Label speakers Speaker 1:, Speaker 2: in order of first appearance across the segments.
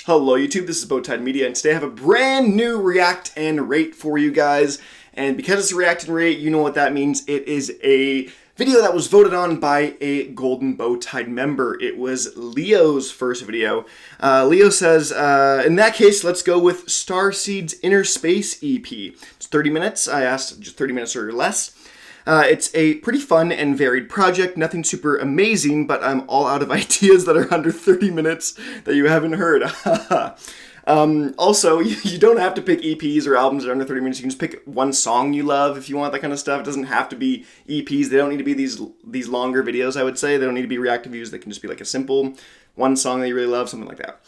Speaker 1: Hello YouTube, this is Bowtied Media, and today I have a brand new react and rate for you guys. And because it's a react and rate, you know what that means. It is a video that was voted on by a Golden Bowtied member. It was Leo's first video. Leo says, in that case, let's go with Starseed's Innerspace EP. It's 30 minutes. I asked just 30 minutes or less. It's a pretty fun and varied project, nothing super amazing, but I'm all out of ideas that are under 30 minutes that you haven't heard. Also, you don't have to pick EPs or albums that are under 30 minutes. You can just pick one song you love if you want that kind of stuff. It doesn't have to be EPs. They don't need to be these longer videos, I would say. They don't need to be reactive views. They can just be like a simple one song that you really love, something like that.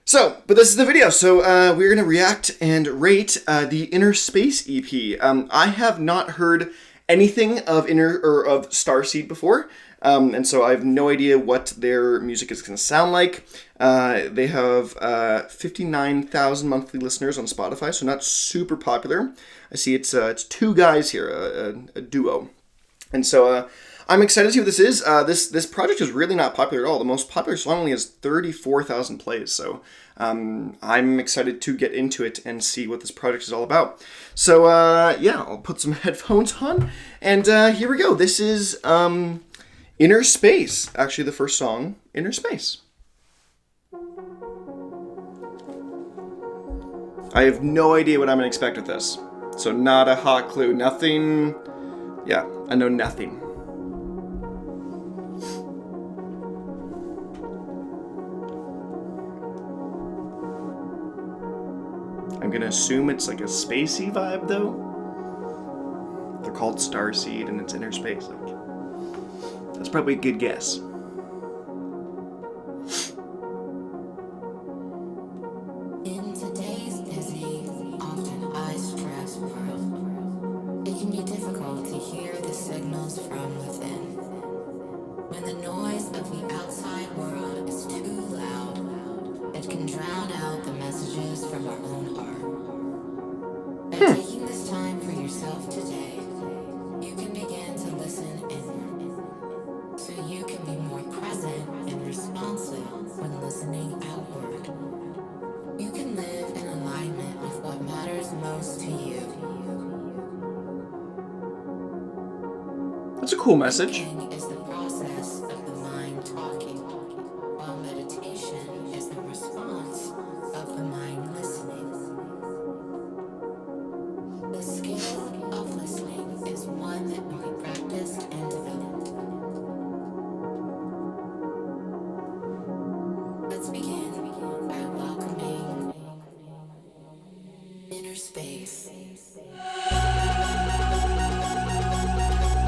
Speaker 1: So, but this is the video. So we're going to react and rate the Innerspace EP. I have not heard anything of Starseed before, and so I have no idea what their music is going to sound like. They have 59,000 monthly listeners on Spotify, so not super popular. I see it's two guys here, a duo, and so I'm excited to see what this is. This project is really not popular at all. The most popular song only has 34,000 plays, so I'm excited to get into it and see what this project is all about. So yeah, I'll put some headphones on, and here we go. This is Innerspace, actually the first song, Innerspace. I have no idea what I'm gonna expect with this, so not a hot clue, nothing. Yeah, I know nothing. I'm gonna assume it's like a spacey vibe though. They're called Starseed and it's Innerspace. Like, that's probably a good guess.
Speaker 2: In today's busy, often high-stress world, it can be difficult to hear the signals from within. When the noise of the outside world is too loud, it can drown out the messages from our own heart. By taking this time for yourself today, you can begin to listen inward, so you can be more present and responsive when listening outward. You can live in alignment with what matters most to you.
Speaker 1: That's a cool message.
Speaker 2: Thinking is the process of the mind talking, while meditation is the response of the mind listening. The skill of listening is one that can be practiced and developed. Let's begin by welcoming Innerspace.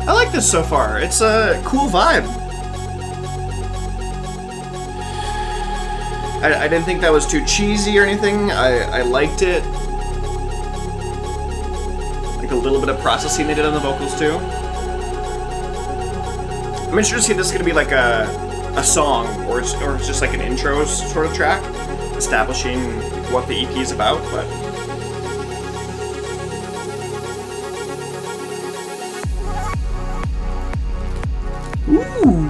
Speaker 1: I like this so far. It's a cool vibe. I didn't think that was too cheesy or anything. I liked it. Like a little bit of processing they did on the vocals too. I'm interested to see if this is going to be like a song or it's just like an intro sort of track establishing what the EP is about, but ooh.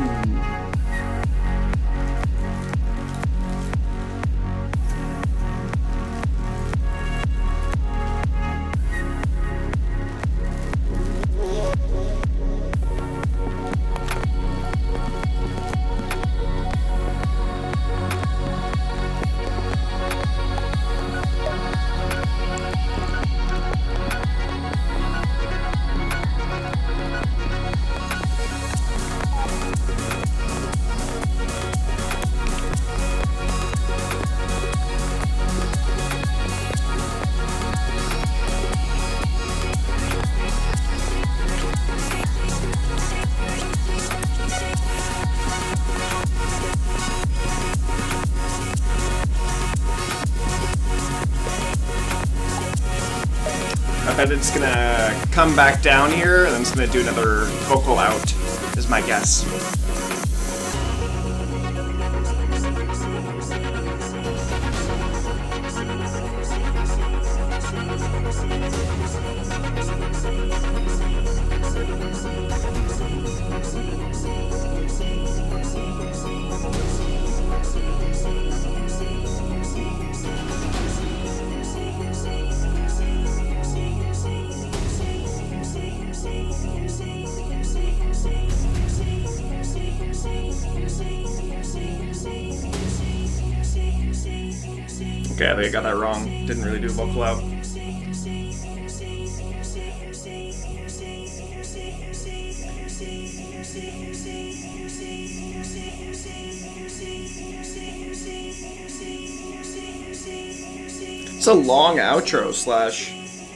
Speaker 1: I bet it's gonna come back down here and then it's gonna do another vocal out, is my guess. Okay, I think I got that wrong. Didn't really do a vocal out. It's a long outro slash.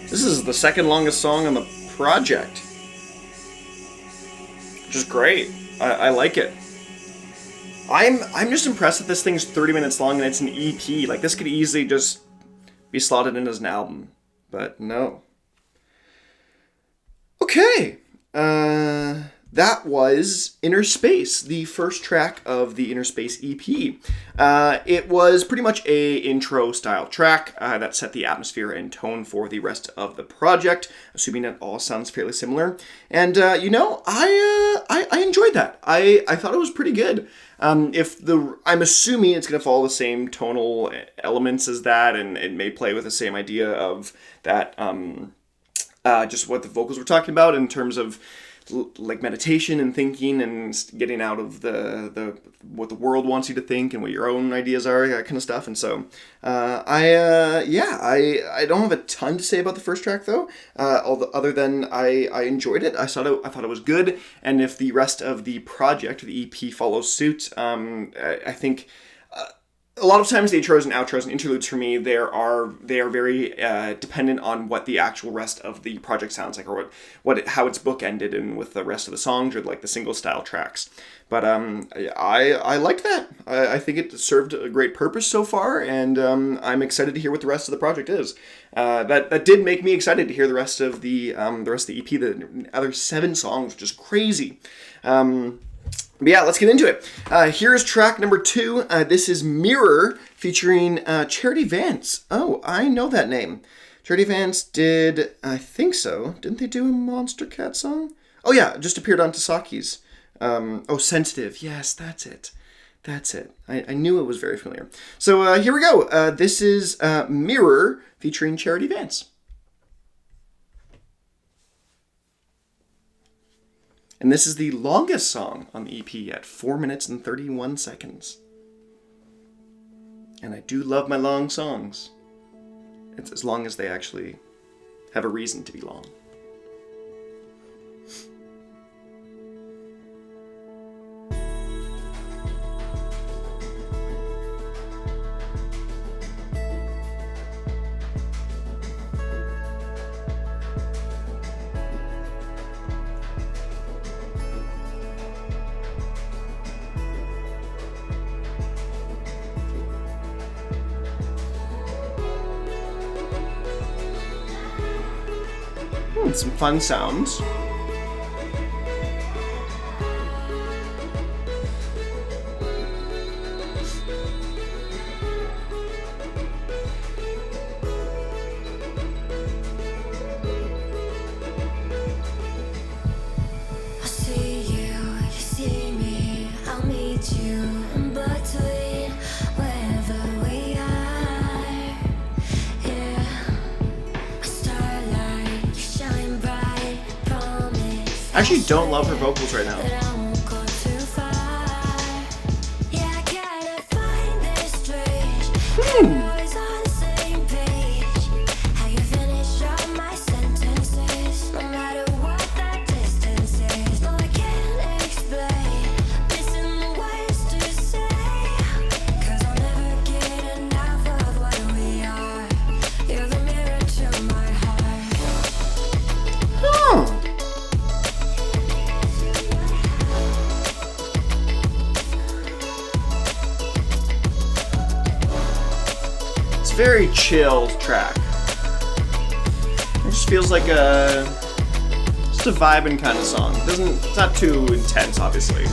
Speaker 1: This is the second longest song on the project, which is great. I like it. I'm just impressed that this thing's 30 minutes long and it's an EP. Like, this could easily just be slotted in as an album, but no. Okay. That was Innerspace, the first track of the Innerspace EP. It was pretty much a intro style track that set the atmosphere and tone for the rest of the project, assuming it all sounds fairly similar. And I enjoyed that. I thought it was pretty good. I'm assuming it's going to follow the same tonal elements as that, and it may play with the same idea of that, just what the vocals were talking about in terms of like meditation and thinking and getting out of the what the world wants you to think and what your own ideas are, that kind of stuff. And so I don't have a ton to say about the first track though, other than I enjoyed it. I thought it was good, and if the rest of the project, the EP, follows suit, I think a lot of times the intros and outros and interludes for me, they are very dependent on what the actual rest of the project sounds like, or how it's bookended and with the rest of the songs, or like the single style tracks. But I liked that. I think it served a great purpose so far, and I'm excited to hear what the rest of the project is. That did make me excited to hear the rest of the EP. The other 7 songs, which is crazy. But yeah, let's get into it. Here's track number 2. This is Mirror featuring Charity Vance. Oh, I know that name. Charity Vance did, I think so. Didn't they do a Monster Cat song? Oh yeah, just appeared on Tasaki's. Sensitive. Yes, that's it. That's it. I knew it was very familiar. So here we go. This is Mirror featuring Charity Vance. And this is the longest song on the EP at 4 minutes and 31 seconds. And I do love my long songs. It's as long as they actually have a reason to be long. Some fun sounds.
Speaker 2: I see you, you see me, I'll meet you in between wherever we are. Yeah.
Speaker 1: I actually don't love her vocals right now. Very chill track. It just feels like just a vibing kind of song. It's not too intense, obviously.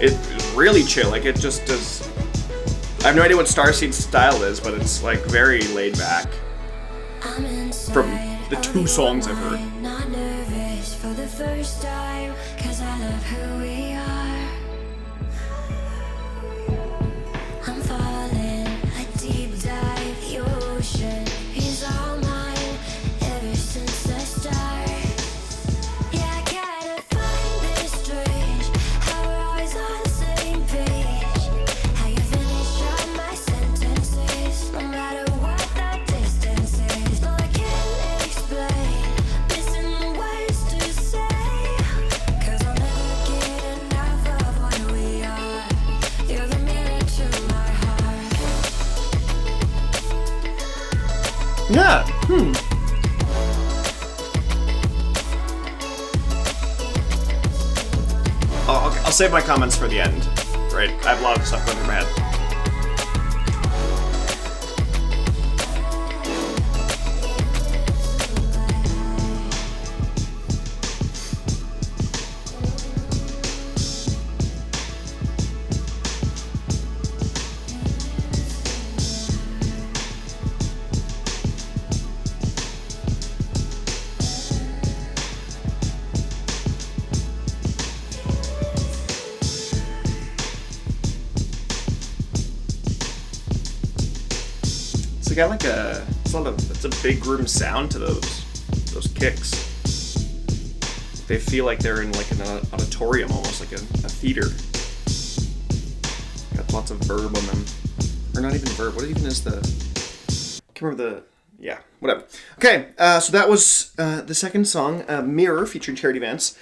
Speaker 1: it's really chill. Like, it just does. I have no idea what Starseed's style is, but it's like very laid back. From the 2 songs I've heard.
Speaker 2: Not nervous for the first time, 'cause I love who we are. I'm falling a deep dive, the ocean is all mine ever since the start. Yeah, I gotta find this strange, how we're always on the same page. How you finish all my sentences, no matter what the distance is. No, I can't explain, missing the words to say, 'cause I'll never get enough of what we are. You're the mirror to my heart.
Speaker 1: Yeah. Oh, okay. I'll save my comments for the end. Right. I have a lot of stuff going through my head. Got like it's a big room sound to those kicks. They feel like they're in like an auditorium, almost like a theater. Got lots of verb on them, or not even verb. What even is the? Can't remember the. Yeah, whatever. Okay, so that was the second song, "Mirror" featuring Charity Vance.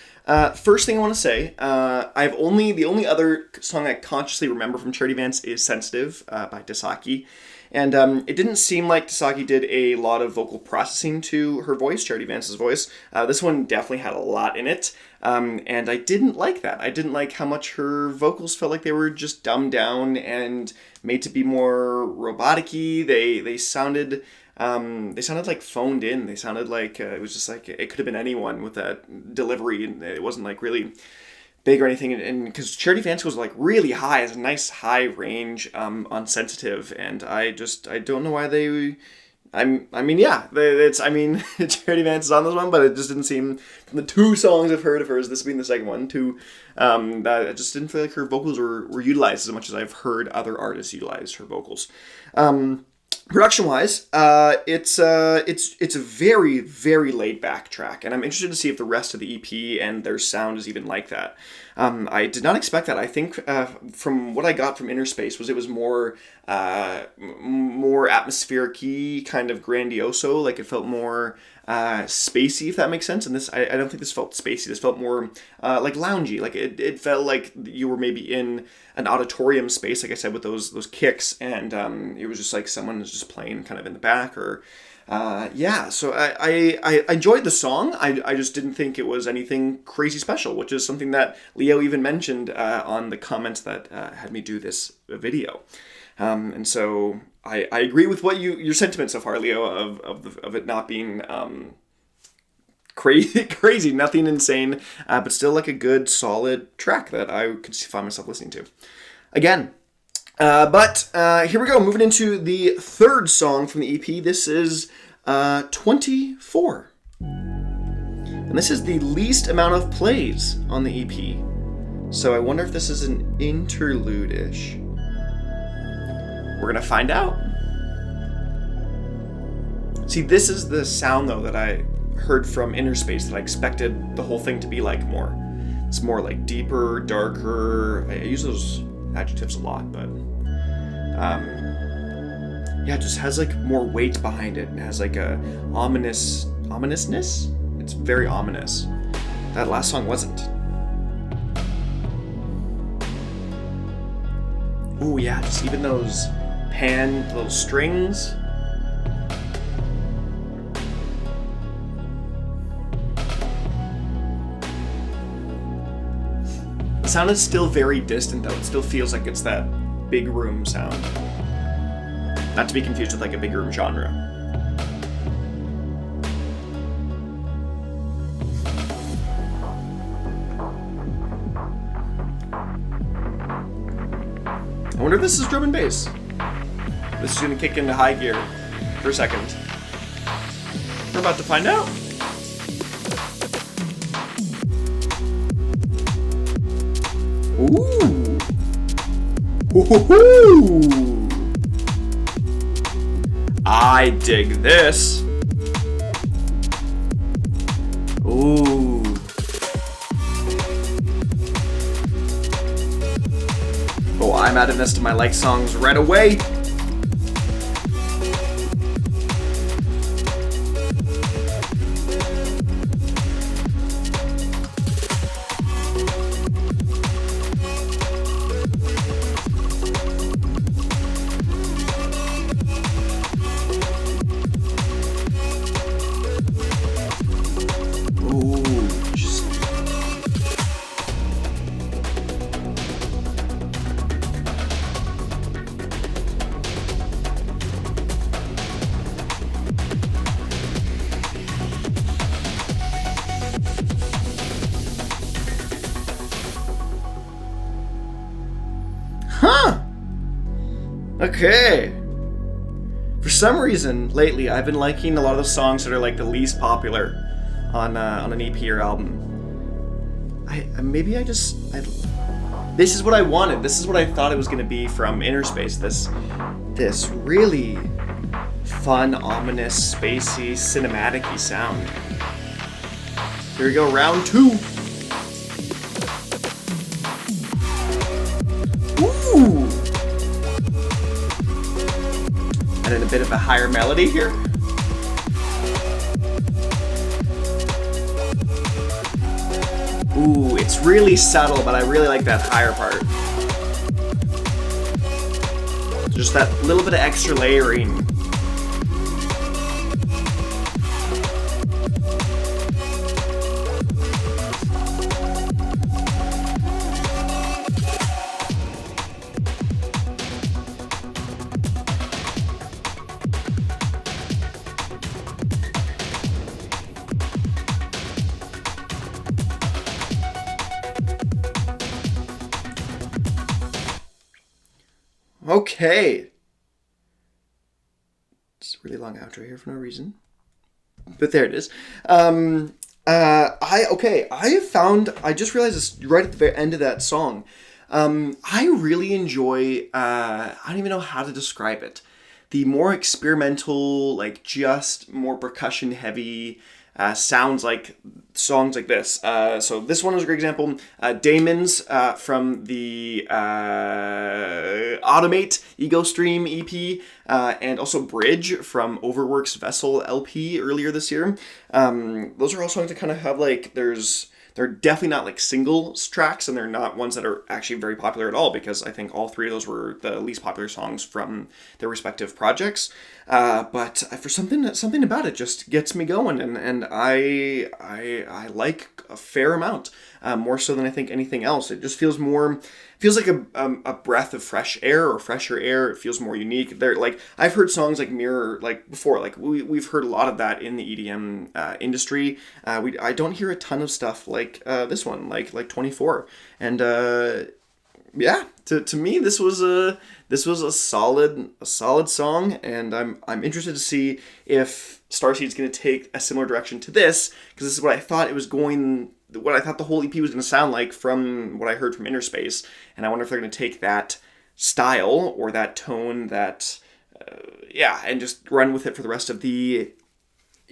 Speaker 1: First thing I want to say, the only other song I consciously remember from Charity Vance is "Sensitive" by Tasaki. And it didn't seem like Tasaki did a lot of vocal processing to her voice, Charity Vance's voice. This one definitely had a lot in it, and I didn't like that. I didn't like how much her vocals felt like they were just dumbed down and made to be more robotic-y. They sounded like phoned in. They sounded like it was just like it could have been anyone with that delivery, and it wasn't like really big or anything, and because Charity Vance was like really high, has a nice high range on Sensitive, and I don't know why they. Charity Vance is on this one, but it just didn't seem, from the 2 songs I've heard of hers, this being the second one, that it just didn't feel like her vocals were utilized as much as I've heard other artists utilize her vocals. Production-wise, it's a very, very laid-back track, and I'm interested to see if the rest of the EP and their sound is even like that. I did not expect that. I think from what I got from Innerspace it was more atmospheric-y, kind of grandioso, like it felt more spacey, if that makes sense. And this, I don't think this felt spacey. This felt more like loungy. Like it felt like you were maybe in an auditorium space, like I said, with those kicks, and it was just like someone was just playing kind of in the back, or so I enjoyed the song. I just didn't think it was anything crazy special, which is something that Leo even mentioned on the comments that had me do this video. And so I agree with what your sentiment so far, Leo, of it not being crazy, nothing insane, but still like a good solid track that I could find myself listening to again. But here we go, moving into the third song from the EP. This is 24. And this is the least amount of plays on the EP. So I wonder if this is an interlude-ish. We're going to find out. See, this is the sound, though, that I heard from Innerspace that I expected the whole thing to be like more. It's more like deeper, darker. I use those adjectives a lot, but it just has like more weight behind it. It has like a ominousness. It's very ominous. That last song wasn't. Ooh, yeah, just even those pan little strings. The sound is still very distant, though. It still feels like it's that big room sound. Not to be confused with like a big room genre. I wonder if this is drum and bass. This is gonna kick into high gear for a second. We're about to find out. Ooh. Woo-hoo-hoo. I dig this. Ooh. Oh, I'm adding this to my like songs right away. Huh. Okay. For some reason, lately, I've been liking a lot of the songs that are like the least popular on an EP or album. This is what I wanted. This is what I thought it was gonna be from Innerspace. This really fun, ominous, spacey, cinematic-y sound. Here we go, round 2. Ooh! And then a bit of a higher melody here. Ooh, it's really subtle, but I really like that higher part. Just that little bit of extra layering. Okay. It's a really long outro here for no reason. But there it is. I just realized this right at the very end of that song. I really enjoy, I don't even know how to describe it. The more experimental, like just more percussion heavy, sounds like songs like this. So this one is a great example. Damon's from the Automate Ego Stream EP, and also Bridge from Overworks Vessel LP earlier this year. Those are all songs that kind of have like, they're definitely not like single tracks, and they're not ones that are actually very popular at all, because I think all three of those were the least popular songs from their respective projects. But for something about it just gets me going, and I like a fair amount, more so than I think anything else. It just feels like a breath of fresh air or fresher air. It feels more unique. They're like, I've heard songs like Mirror like before. Like we've heard a lot of that in the EDM industry. I don't hear a ton of stuff like this one, like 24. And yeah, to me this was a solid song, and I'm interested to see if Starseed's going to take a similar direction to this, because this is what I thought the whole EP was going to sound like from what I heard from Innerspace, and I wonder if they're going to take that style or that tone, and just run with it for the rest of the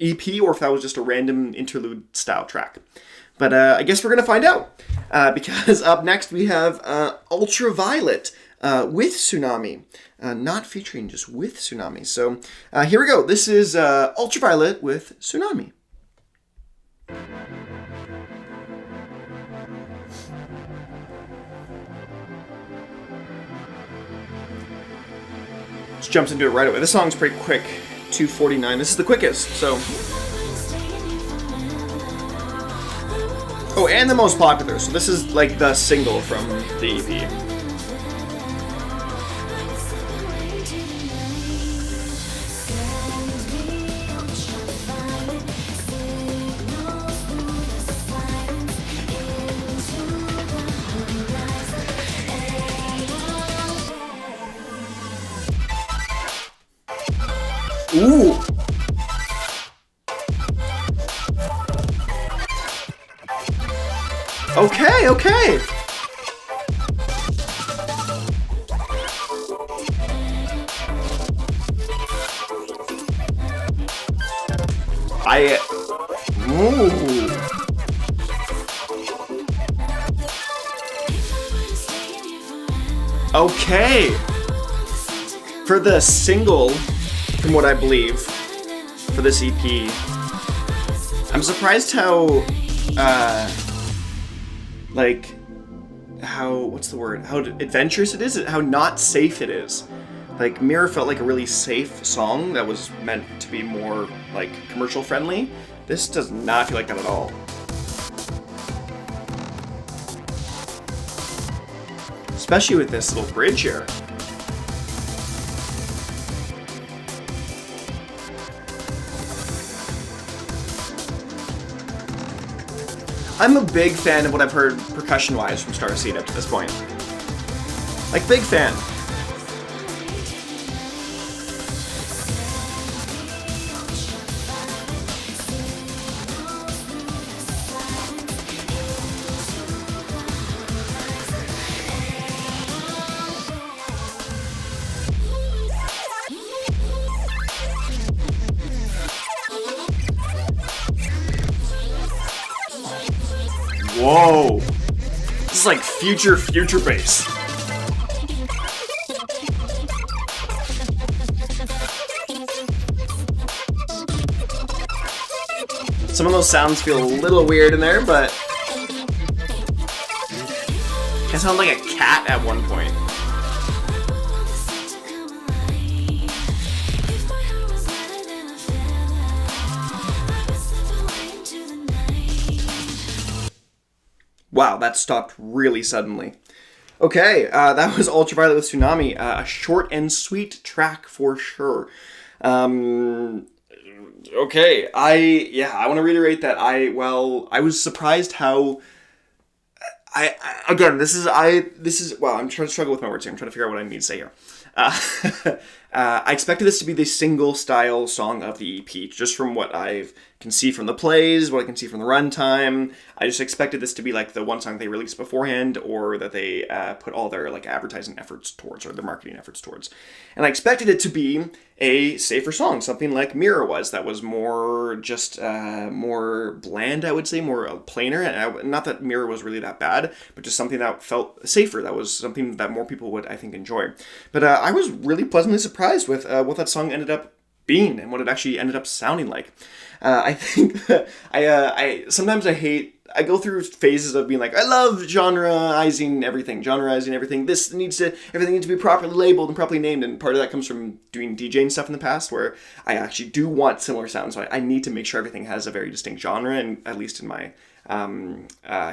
Speaker 1: EP, or if that was just a random interlude style track. But I guess we're going to find out, because up next we have Ultraviolet with Tsu Nami. Not featuring, just with Tsu Nami. So here we go. This is Ultraviolet with Tsu Nami. Just jumps into it right away. This song's pretty quick. 2:49. This is the quickest, so. Oh, and the most popular. So this is like the single from the EP. Ooh. Okay, okay. Ooh. Okay. For the single, from what I believe, for this EP, I'm surprised how, what's the word? How adventurous it is, how not safe it is. Like, Mirror felt like a really safe song that was meant to be more, like, commercial friendly. This does not feel like that at all. Especially with this little bridge here. I'm a big fan of what I've heard percussion-wise from Starseed up to this point. Like, big fan. Whoa! This is like future bass. Some of those sounds feel a little weird in there, but I sound like a cat at one point. Wow, that stopped really suddenly. Okay, that was Ultraviolet with Tsu Nami. A short and sweet track for sure. Okay, I want to reiterate that I was surprised how I'm trying to struggle with my words here. I'm trying to figure out what I need to say here. I expected this to be the single style song of the EP, just from what I can see from the plays, what I can see from the runtime. I just expected this to be like the one song they released beforehand, or that they put all their like advertising efforts towards, or their marketing efforts towards. And I expected it to be a safer song, something like Mirror was, that was more just more bland, I would say, more plainer. And not that Mirror was really that bad, but just something that felt safer. That was something that more people would, I think, enjoy. But I was really pleasantly surprised with what that song ended up being and what it actually ended up sounding like. I think that sometimes I go through phases of being like, I love genreizing everything. Everything needs to be properly labeled and properly named. And part of that comes from doing DJing stuff in the past, where I actually do want similar sounds. So I need to make sure everything has a very distinct genre, and at least in my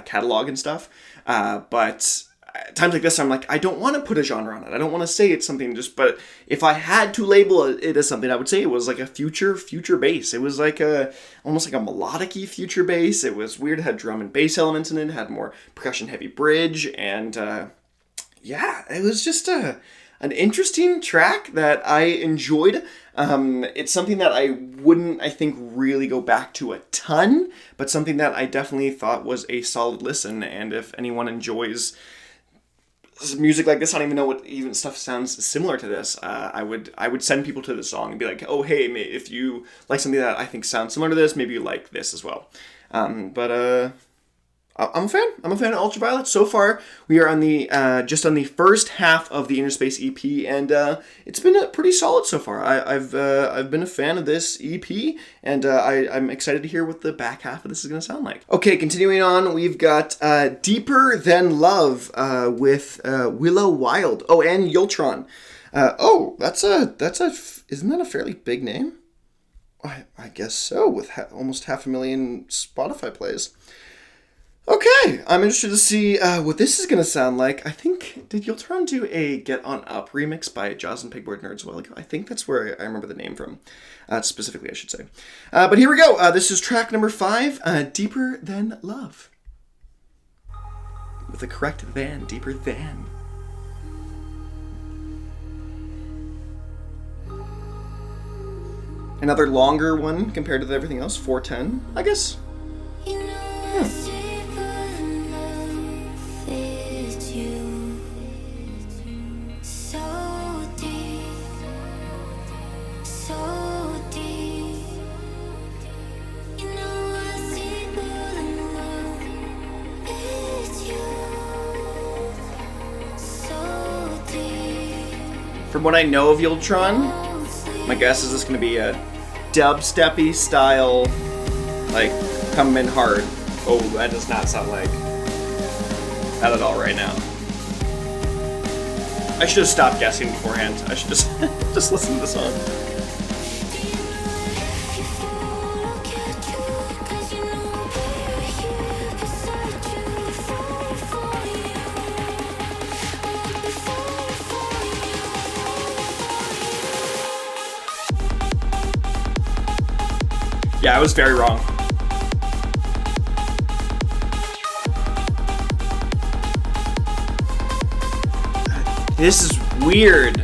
Speaker 1: catalog and stuff. But times like this, I'm like, I don't want to put a genre on it. I don't want to say it's something but if I had to label it as something, I would say it was like a future bass. It was like almost like a melodic-y future bass. It was weird. It had drum and bass elements in it. It had more percussion-heavy bridge. And it was just an interesting track that I enjoyed. It's something that I wouldn't, I think, really go back to a ton, but something that I definitely thought was a solid listen. And if anyone enjoys music like this, I don't even know what even stuff sounds similar to this. I would send people to this song and be like, oh, hey, if you like something that I think sounds similar to this, maybe you like this as well. But I'm a fan. I'm a fan of Ultraviolet. So far, we are on the just on the first half of the Innerspace EP, and it's been pretty solid so far. I've been a fan of this EP, and I'm excited to hear what the back half of this is going to sound like. Okay, continuing on, we've got Deeper Than Love with Willow Wild. Oh, and YULTRON. Isn't that a fairly big name? I guess so, with almost 500,000 Spotify plays. Okay, I'm interested to see what this is going to sound like. I think, did YULTRON do a Get On Up remix by Jaws and Pigboard Nerds a while ago? I think that's where I remember the name from, specifically, I should say. But here we go. This is track number 5, Deeper Than Love. With the correct than, deeper than. Another longer one compared to everything else, 4:10, I guess. From what I know of YULTRON, my guess is this going to be a dubsteppy style, like, come in hard. Oh, that does not sound like that at all right now. I should have stopped guessing beforehand. I should just just listen to the song. Yeah, I was very wrong. This is weird.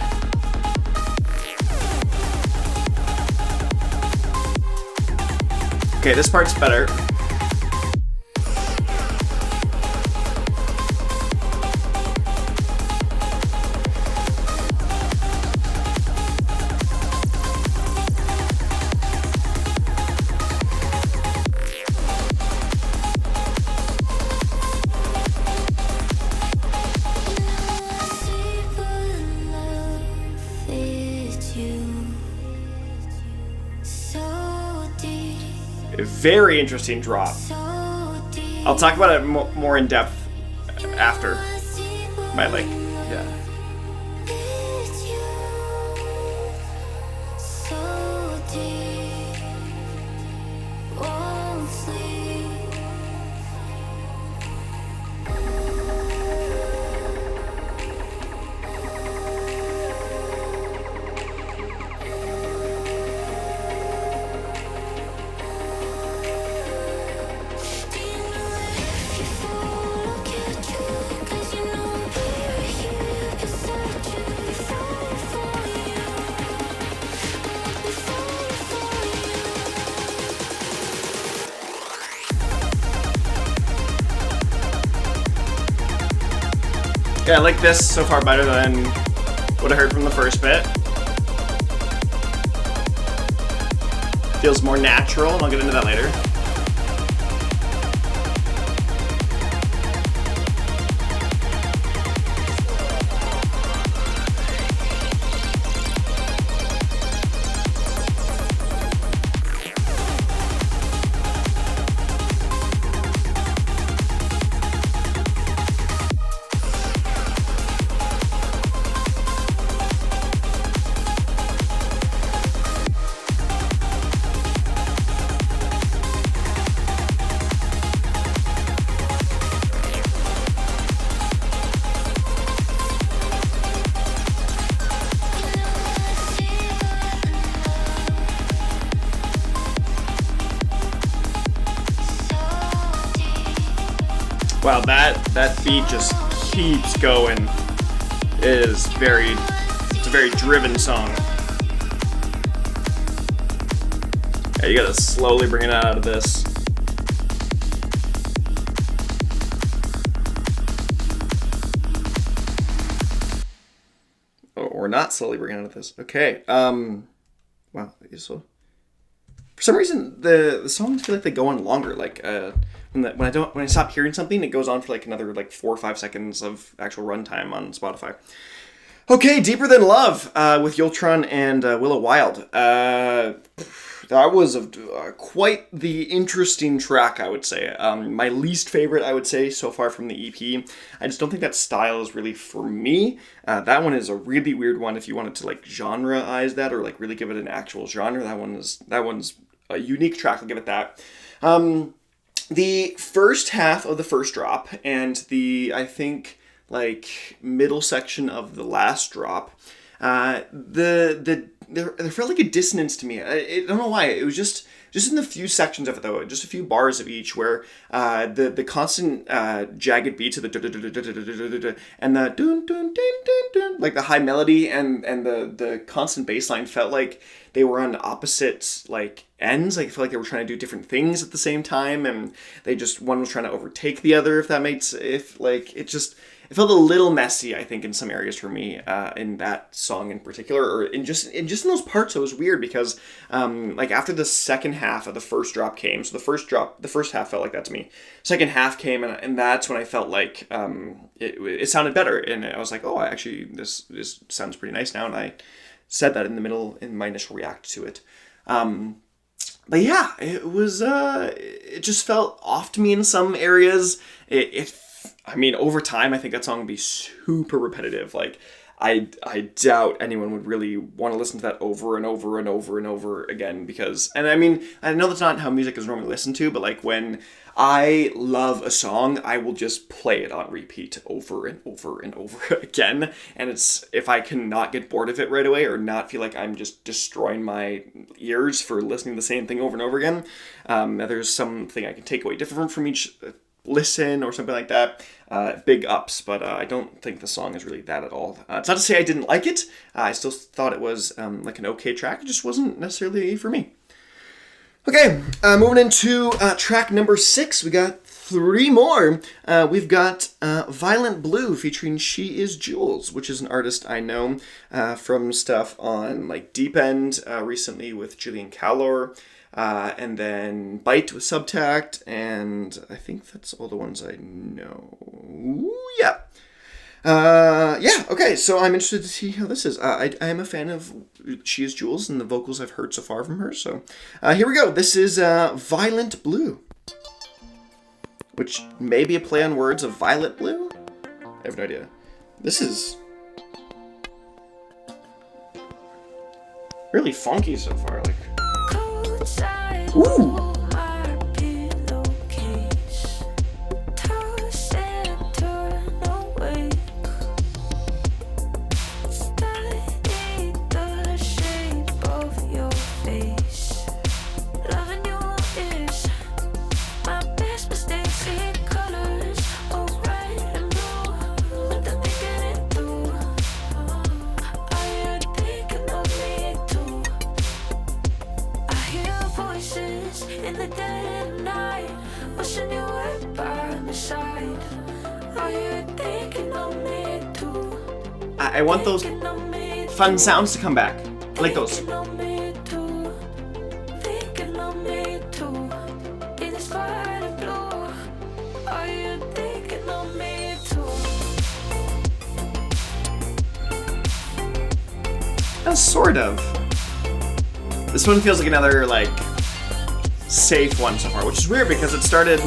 Speaker 1: Okay, this part's better. Very interesting drop. I'll talk about it more in depth after. My yeah. Yeah, I like this so far better than what I heard from the first bit. Feels more natural, and I'll get into that later. Wow, that beat just keeps going. It's a very driven song. Yeah, you gotta slowly bring it out of this. Or not slowly bring it out of this. Okay. Wow. So for some reason the songs feel like they go on longer. Like when I stop hearing something, it goes on for like another like 4 or 5 seconds of actual runtime on Spotify. Okay, Deeper Than Love with YULTRON and Willow Wild. That was quite the interesting track, I would say. My least favorite, I would say, so far from the EP. I just don't think that style is really for me. That one is a really weird one if you wanted to like genre-ize that or like really give it an actual genre. That one's a unique track, I'll give it that. The first half of the first drop and the, I think, like middle section of the last drop, the there felt like a dissonance to me. I don't know why. It was just in the few sections of it though, just a few bars of each where the constant jagged beats of the and the dun dun dun dun dun, like the high melody and the constant bass line felt like they were on opposite like ends. Like I felt like they were trying to do different things at the same time, and they just one was trying to overtake the other. If that makes it felt a little messy, I think, in some areas for me, in that song in particular, or in those parts. It was weird because, like after the second half of the first drop came, so the first half felt like that to me. Second half came, and that's when I felt like it sounded better, and I was like, oh, actually, this sounds pretty nice now, and I said that in the middle in my initial react to it. But yeah, it was. It just felt off to me in some areas. I mean, over time, I think that song would be super repetitive. Like, I doubt anyone would really want to listen to that over and over and over and over again because, and I mean, I know that's not how music is normally listened to, but like when I love a song, I will just play it on repeat over and over and over again. And if I cannot get bored of it right away or not feel like I'm just destroying my ears for listening to the same thing over and over again, there's something I can take away different from each listen or something like that. Big ups, but I don't think the song is really that at all. It's not to say I didn't like it. I still thought it was like an okay track. It just wasn't necessarily for me. Okay, moving into track number 6. We got 3 more. We've got Violent Blue featuring She Is Jules, which is an artist I know from stuff on like Deep End recently with Julian Callor. And then Bite with Subtact, and I think that's all the ones I know. Yeah. Okay, so I'm interested to see how this is. I am a fan of She Is Jules and the vocals I've heard so far from her, so here we go. This is Violent Blue, which may be a play on words of Violet Blue? I have no idea. This is really funky so far, like... Ooh! I want those fun sounds to come back. I like those. Sort of. This one feels like another, like, safe one so far, which is weird because it started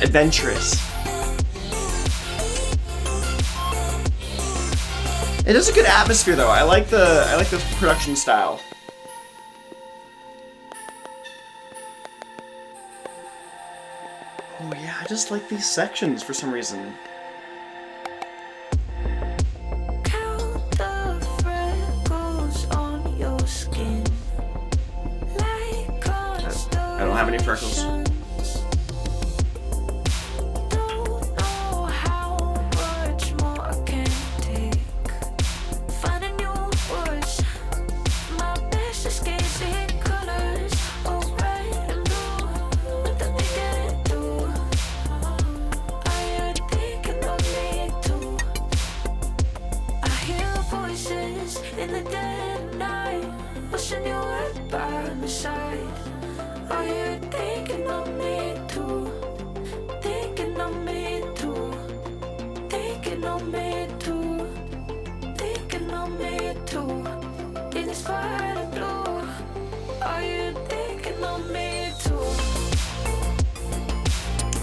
Speaker 1: adventurous. It has a good atmosphere though. I like the production style. Oh yeah, I just like these sections for some reason. I don't have any freckles.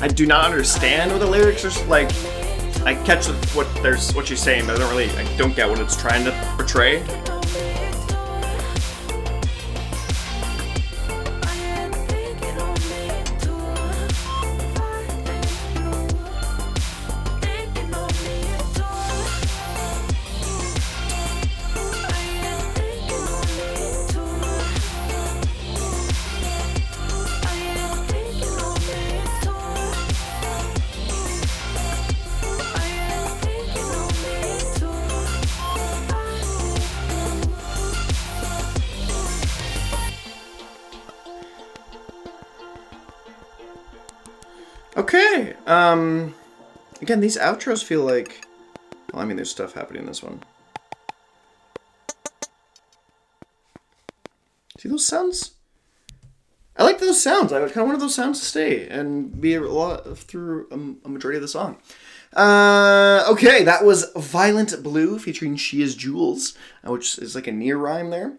Speaker 1: I do not understand what the lyrics are like. I catch what she's saying, but I don't get what it's trying to portray. Okay. Again, these outros feel like... Well, I mean, there's stuff happening in this one. See those sounds? I like those sounds. I kind of wanted those sounds to stay and be a lot through a majority of the song. Okay, that was Violent Blue featuring Is Jules, which is like a near rhyme there.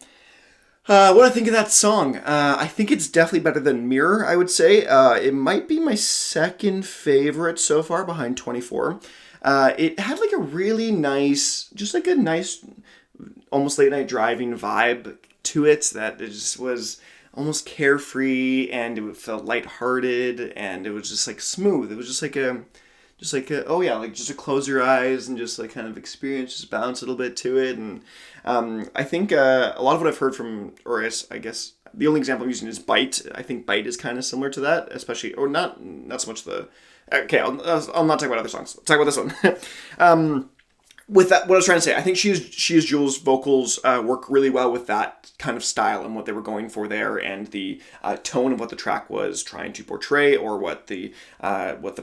Speaker 1: What do I think of that song? I think it's definitely better than Mirror, I would say. It might be my second favorite so far behind 24. It had like a really nice, just like a nice, almost late night driving vibe to it that it just was almost carefree and it felt lighthearted and it was just like smooth. It was just like a oh yeah, like just to close your eyes and just like kind of experience, just bounce a little bit to it. And I think a lot of what I've heard from, or I guess the only example I'm using is Bite. I think Bite is kind of similar to that, especially, or not so much the, okay, I'll not talk about other songs. I'll talk about this one. With that, what I was trying to say, I think She Is Jules' vocals work really well with that kind of style and what they were going for there, and the tone of what the track was trying to portray, or what the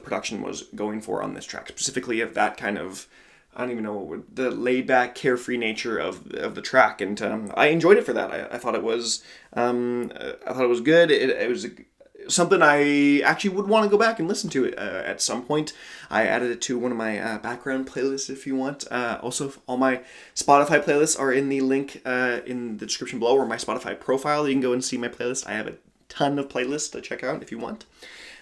Speaker 1: production was going for on this track, specifically of that kind of, I don't even know, the laid back, carefree nature of the track, and I enjoyed it for that. I thought it was good. It was something I actually would want to go back and listen to it at some point. I added it to one of my background playlists if you want. Also, all my Spotify playlists are in the link in the description below, or my Spotify profile. You can go and see my playlist. I have a ton of playlists to check out if you want.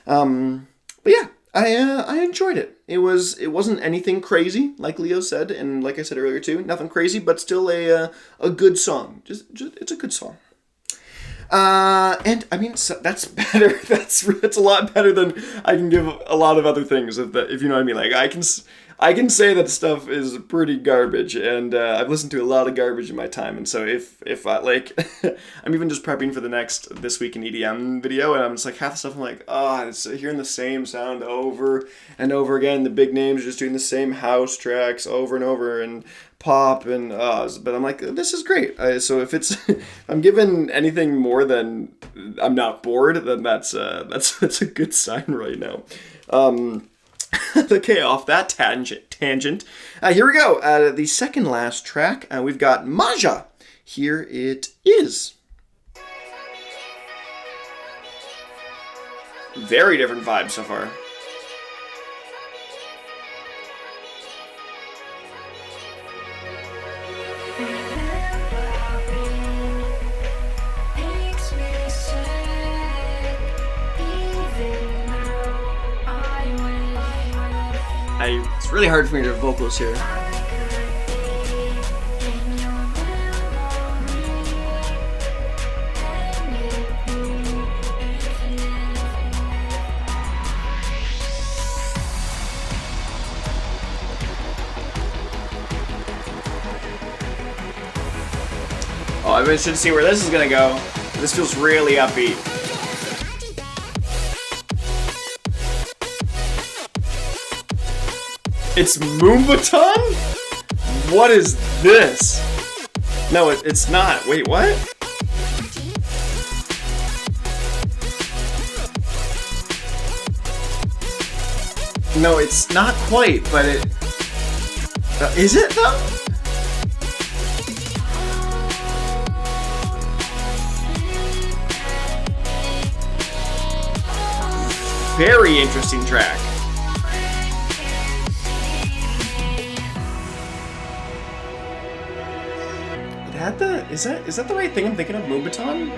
Speaker 1: But yeah, I enjoyed it. It wasn't anything crazy, like Leo said, and like I said earlier too, nothing crazy, but still a good song. Just it's a good song. And I mean, so that's better. That's a lot better than I can give a lot of other things. If you know what I mean. Like I can say that stuff is pretty garbage, and I've listened to a lot of garbage in my time. And so if I like, I'm even just prepping for the next This Week in EDM video, and I'm just like half the stuff I'm like, it's hearing the same sound over and over again. The big names are just doing the same house tracks over and over, and pop and but I'm like, this is great. So if I'm given anything more than I'm not bored, then that's a good sign right now. Okay, off that tangent. Here we go. The second last track, we've got Maji. Here it is. Very different vibe so far. It's really hard for me to have vocals here. Oh, I should see where this is gonna go. This feels really upbeat. It's Moombaton? What is this? No, it's not. Wait, what? No, it's not quite, but it... is it, though? Very interesting track. Is that the right thing I'm thinking of? Moombaton?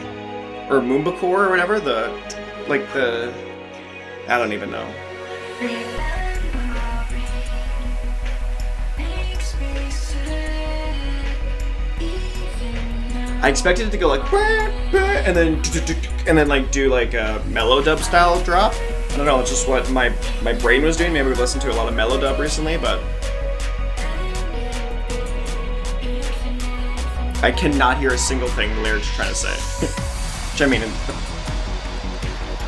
Speaker 1: Or Moombacore or whatever? I don't even know. I expected it to go like and then like do like a mellow dub style drop. I don't know, it's just what my brain was doing. Maybe we've listened to a lot of mellow dub recently, but I cannot hear a single thing the lyrics are trying to say. Which I mean,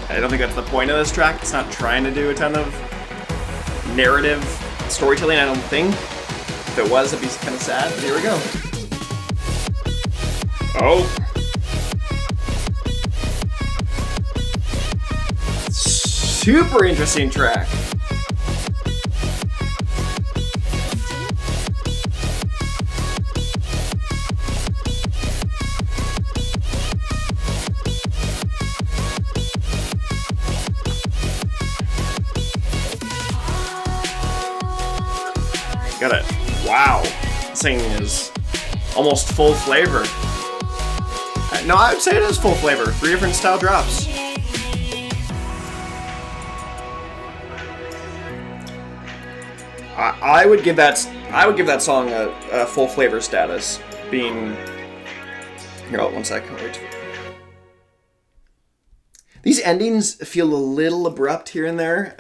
Speaker 1: I don't think that's the point of this track. It's not trying to do a ton of narrative storytelling, I don't think. If it was, it'd be kind of sad, but here we go. Oh. super interesting track. Got it. Wow. Singing is almost full flavor. No, I would say it is full flavor. 3 different style drops. I would give that song a full flavor status. Being here, hold 1 second. Wait. These endings feel a little abrupt here and there.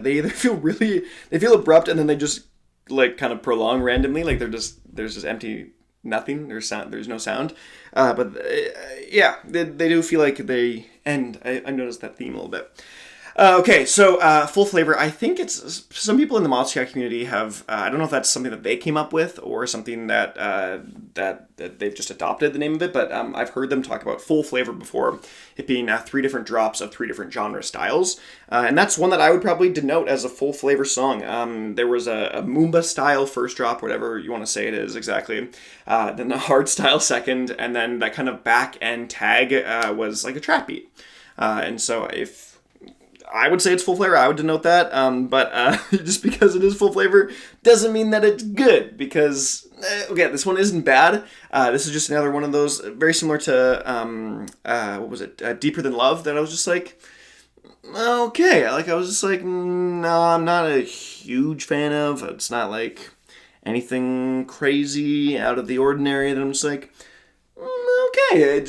Speaker 1: They either feel abrupt and then they just like kind of prolong randomly, like there's just empty nothing. There's no sound. Yeah, they do feel like they end. I noticed that theme a little bit. Okay, so full flavor. I think it's some people in the Monster community have. I don't know if that's something that they came up with or something that they've just adopted the name of it. But I've heard them talk about full flavor before, it being 3 different drops of 3 different genre styles, and that's one that I would probably denote as a full flavor song. There was a Moomba style first drop, whatever you want to say it is exactly. Then the hard style second, and then that kind of back end tag was like a trap beat. And so if I would say it's full flavor, I would denote that, but just because it is full flavor doesn't mean that it's good, because, okay, this one isn't bad. This is just another one of those, very similar to, what was it, Deeper Than Love, that I was just like, okay, like, I was just like, no, I'm not a huge fan of. It's not like anything crazy out of the ordinary that I'm just like, okay,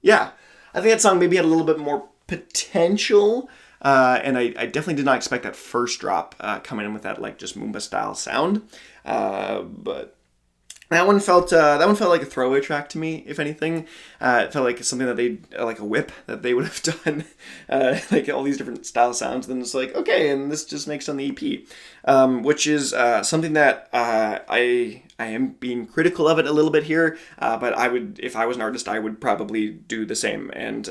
Speaker 1: yeah, I think that song maybe had a little bit more potential, and I definitely did not expect that first drop coming in with that like just Moomba style sound, but that one felt like a throwaway track to me. If anything, it felt like something that they like a whip that they would have done, like all these different style sounds. Then it's like, okay, and this just makes on the EP, which is something that I am being critical of it a little bit here, but I would, if I was an artist, I would probably do the same. And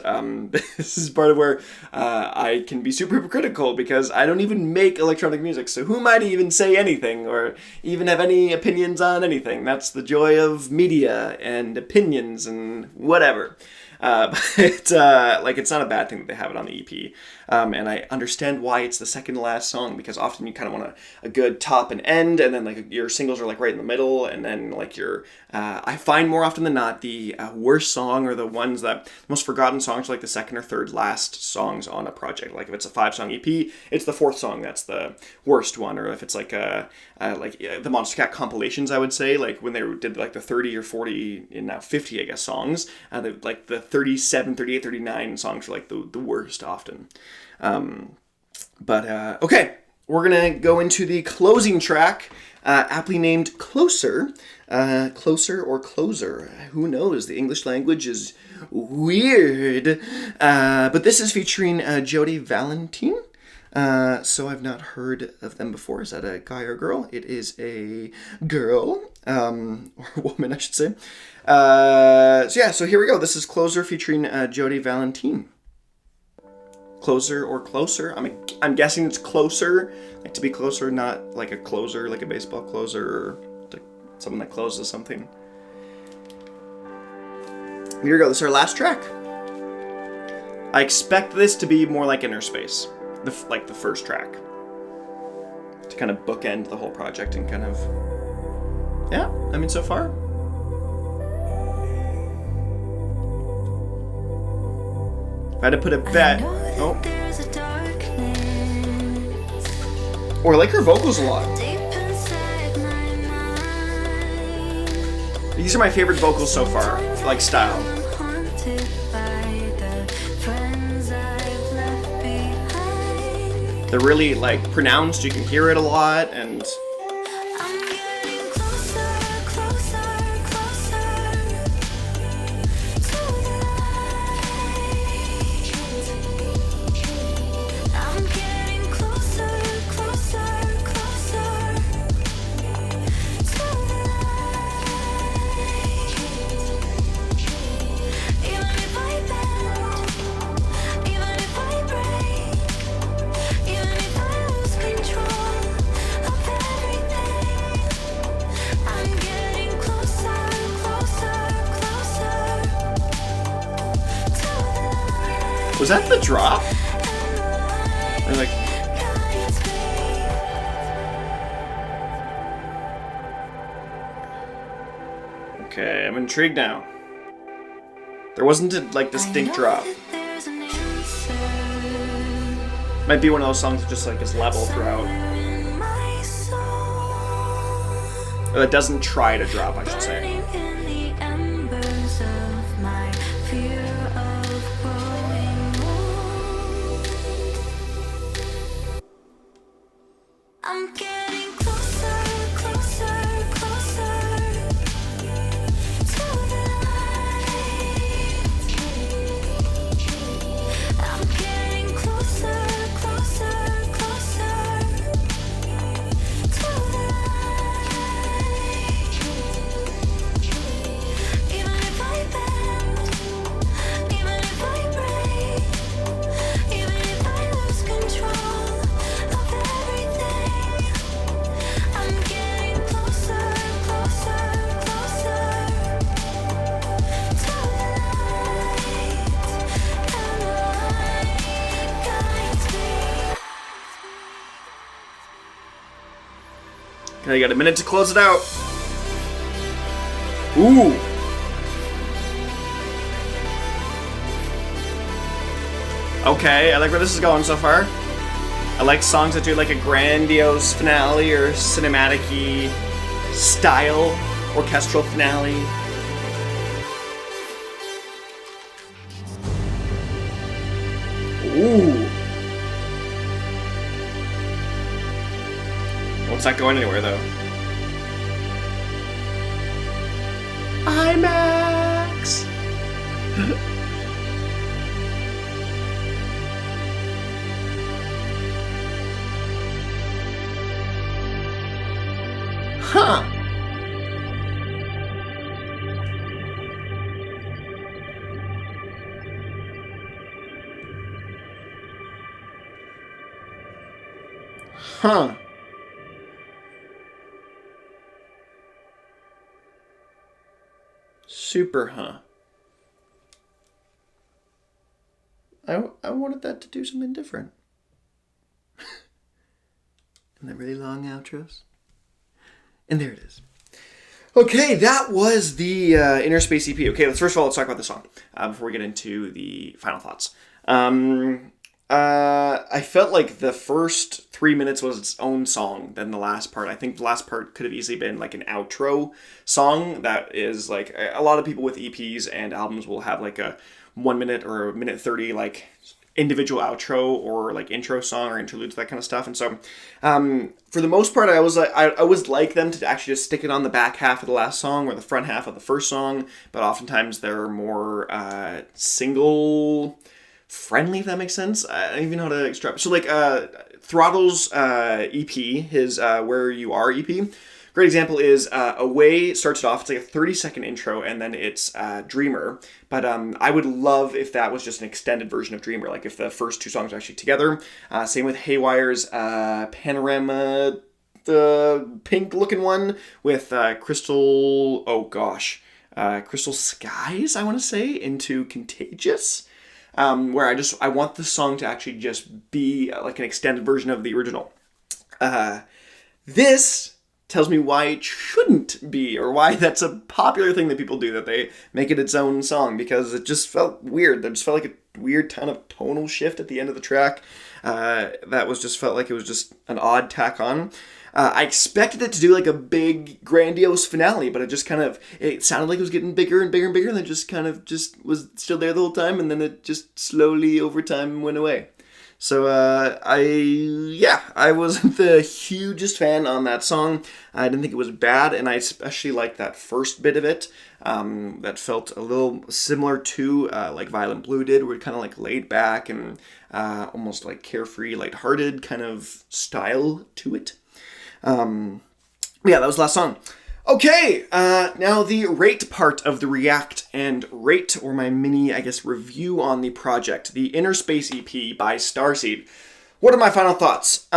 Speaker 1: this is part of where I can be super critical, because I don't even make electronic music, so who am I to even say anything or even have any opinions on anything? That's the joy of media and opinions and whatever. But it's not a bad thing that they have it on the EP. And I understand why it's the second to last song, because often you kind of want a good top and end, and then like your singles are like right in the middle, and then like I find more often than not the worst song or the ones that the most forgotten songs are like the second or third last songs on a project. Like if it's a 5-song EP, it's the 4th song that's the worst one. Or if it's like the Monster Cat compilations, I would say, like when they did like the 30 or 40 and now 50, I guess, songs, like the 37, 38, 39 songs are like the worst often. Okay, we're gonna go into the closing track, aptly named Closer. Closer or Closer, who knows? The English language is weird. But this is featuring Jodi Valentin. So I've not heard of them before. Is that a guy or girl? It is a girl, or a woman, I should say. So here we go. This is Closer featuring Jodi Valentin. Closer or Closer. I'm guessing it's Closer, like to be closer, not like a closer, like a baseball closer, or like someone that closes something. Here we go. This is our last track. I expect this to be more like Innerspace, like the first track, to kind of bookend the whole project and kind of, yeah. I mean, so far. If I had to put a bet, or I like her vocals a lot. These are my favorite vocals so far, like style. They're really like pronounced, you can hear it a lot, and Was that the drop? Or like... Okay, I'm intrigued now. There wasn't a, like, distinct drop. Might be one of those songs that just, like, is level throughout. Or that doesn't try to drop, I should say.
Speaker 2: I'm getting closer, closer, closer to the light. I'm getting closer, closer, closer to the light. Even if I bend, even if I break, even if I lose control of everything, I'm getting closer, closer, closer to the light, and the light guides me.
Speaker 1: Okay, you got a minute to close it out. Ooh. Okay, I like where this is going so far. I like songs that do like a grandiose finale or cinematic-y style orchestral finale. Ooh. Well, it's not going anywhere though. IMAX! Huh. Huh. Super, huh? I wanted that to do something different. And the really long outros. And there it is. Okay, that was the Innerspace EP. Okay, first of all, let's talk about the song before we get into the final thoughts. I felt like the first 3 minutes was its own song than the last part. I think the last part could have easily been like an outro song that is like a lot of people with EPs and albums will have like a 1 minute or a minute 30 like individual outro or like intro song or interludes, that kind of stuff. And so for the most part, I always like them to actually just stick it on the back half of the last song or the front half of the first song, but oftentimes they're more single friendly, if that makes sense. I don't even know how to extract. So like Throttle's EP, his Where You Are EP, great example is Away starts it off. It's like a 30-second intro, and then it's Dreamer. But I would love if that was just an extended version of Dreamer, like if the first two songs are actually together. Same with Haywire's Panorama, the pink-looking one with Crystal Skies, I want to say, into Contagious. Where I want the song to actually just be like an extended version of the original. This tells me why it shouldn't be, or why that's a popular thing that people do, that they make it its own song, because it just felt weird. There just felt like a weird kind of tonal shift at the end of the track. That was just felt like it was just an odd tack on. I expected it to do like a big grandiose finale, but it just kind of, it sounded like it was getting bigger and bigger and bigger, and then just kind of just was still there the whole time, and then it just slowly over time went away. So I wasn't the hugest fan on that song. I didn't think it was bad, and I especially liked that first bit of it. That felt a little similar to like Violent Blue did, where it kind of like laid back and almost like carefree, lighthearted kind of style to it. That was the last song. Okay, now the rate part of the react and rate, or my mini, I guess, review on the project, the Innerspace EP by Starseed. What are my final thoughts?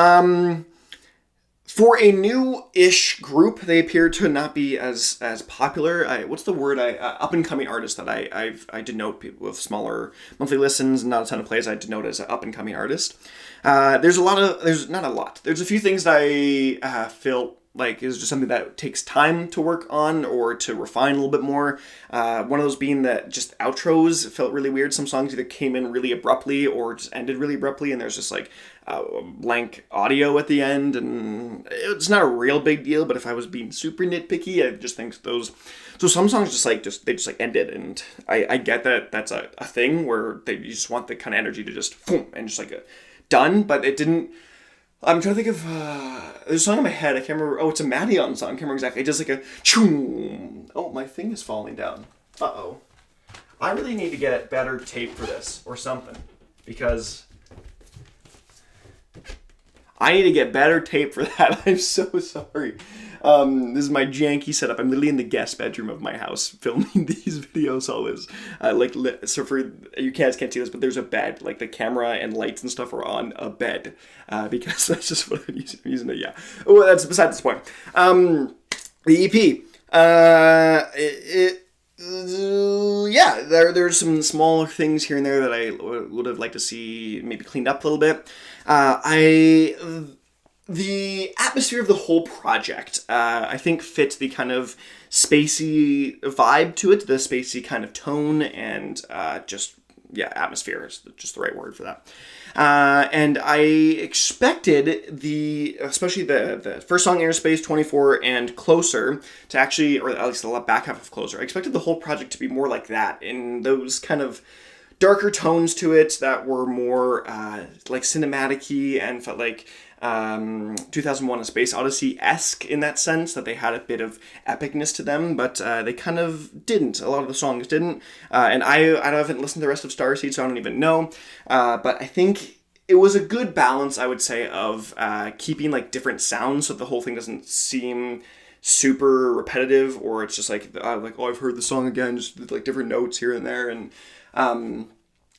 Speaker 1: For a new-ish group, they appear to not be as popular. What's the word? Up-and-coming artist that I denote people with smaller monthly listens and not a ton of plays. I denote as an up-and-coming artist. There's a few things that I feel like is just something that takes time to work on or to refine a little bit more. One of those being that just outros felt really weird. Some songs either came in really abruptly or just ended really abruptly, and there's just like blank audio at the end, and it's not a real big deal, but if I was being super nitpicky, I just think some songs just ended, and I get that that's a thing where you just want the kind of energy to just boom, and just like done, but it didn't. I'm trying to think of, there's a song in my head, I can't remember, it's a Maddie-on song, I can't remember exactly, it does like a choom. Oh, my thing is falling down. Uh-oh. I really need to get better tape for this, or something, because I need to get better tape for that. I'm so sorry. This is my janky setup. I'm literally in the guest bedroom of my house filming these videos always. So for you guys can't see this, but there's a bed. Like the camera and lights and stuff are on a bed because that's just what I'm using it. Yeah. Oh, that's beside this point. The EP. Yeah, there's some small things here and there that I would have liked to see maybe cleaned up a little bit. The atmosphere of the whole project, I think fits the kind of spacey vibe to it, the spacey kind of tone, and atmosphere is just the right word for that. And I expected especially the first song, Innerspace, 24, and Closer, to actually, or at least the back half of Closer, I expected the whole project to be more like that, in those kind of darker tones to it that were more like cinematic-y and felt like 2001: A Space Odyssey-esque in that sense, that they had a bit of epicness to them, but they kind of didn't. A lot of the songs didn't. And I haven't listened to the rest of Starseed, so I don't even know. But I think it was a good balance, I would say, of keeping like different sounds so the whole thing doesn't seem super repetitive, or it's just like I've heard the song again, just like different notes here and there, and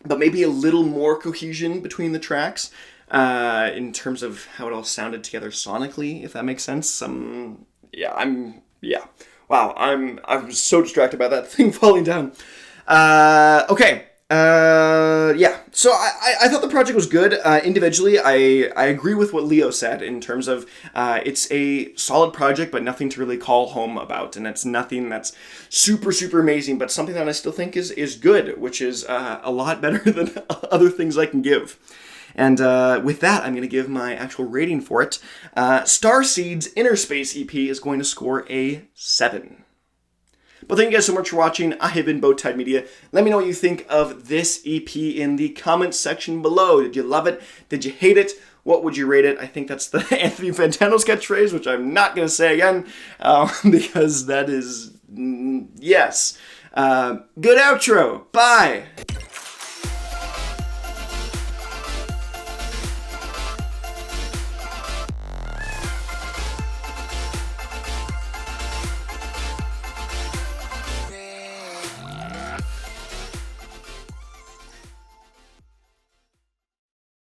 Speaker 1: but maybe a little more cohesion between the tracks. In terms of how it all sounded together sonically, if that makes sense. Wow, I'm so distracted by that thing falling down. Okay. So I thought the project was good. Individually, I agree with what Leo said in terms of it's a solid project, but nothing to really call home about, and it's nothing that's super, super amazing, but something that I still think is good, which is a lot better than other things I can give. And with that, I'm going to give my actual rating for it. Starseed's Innerspace EP is going to score a 7. But thank you guys so much for watching. I have been Bowtied Media. Let me know what you think of this EP in the comments section below. Did you love it? Did you hate it? What would you rate it? I think that's the Anthony Fantano's catchphrase, which I'm not going to say again, because that is, yes. Good outro. Bye.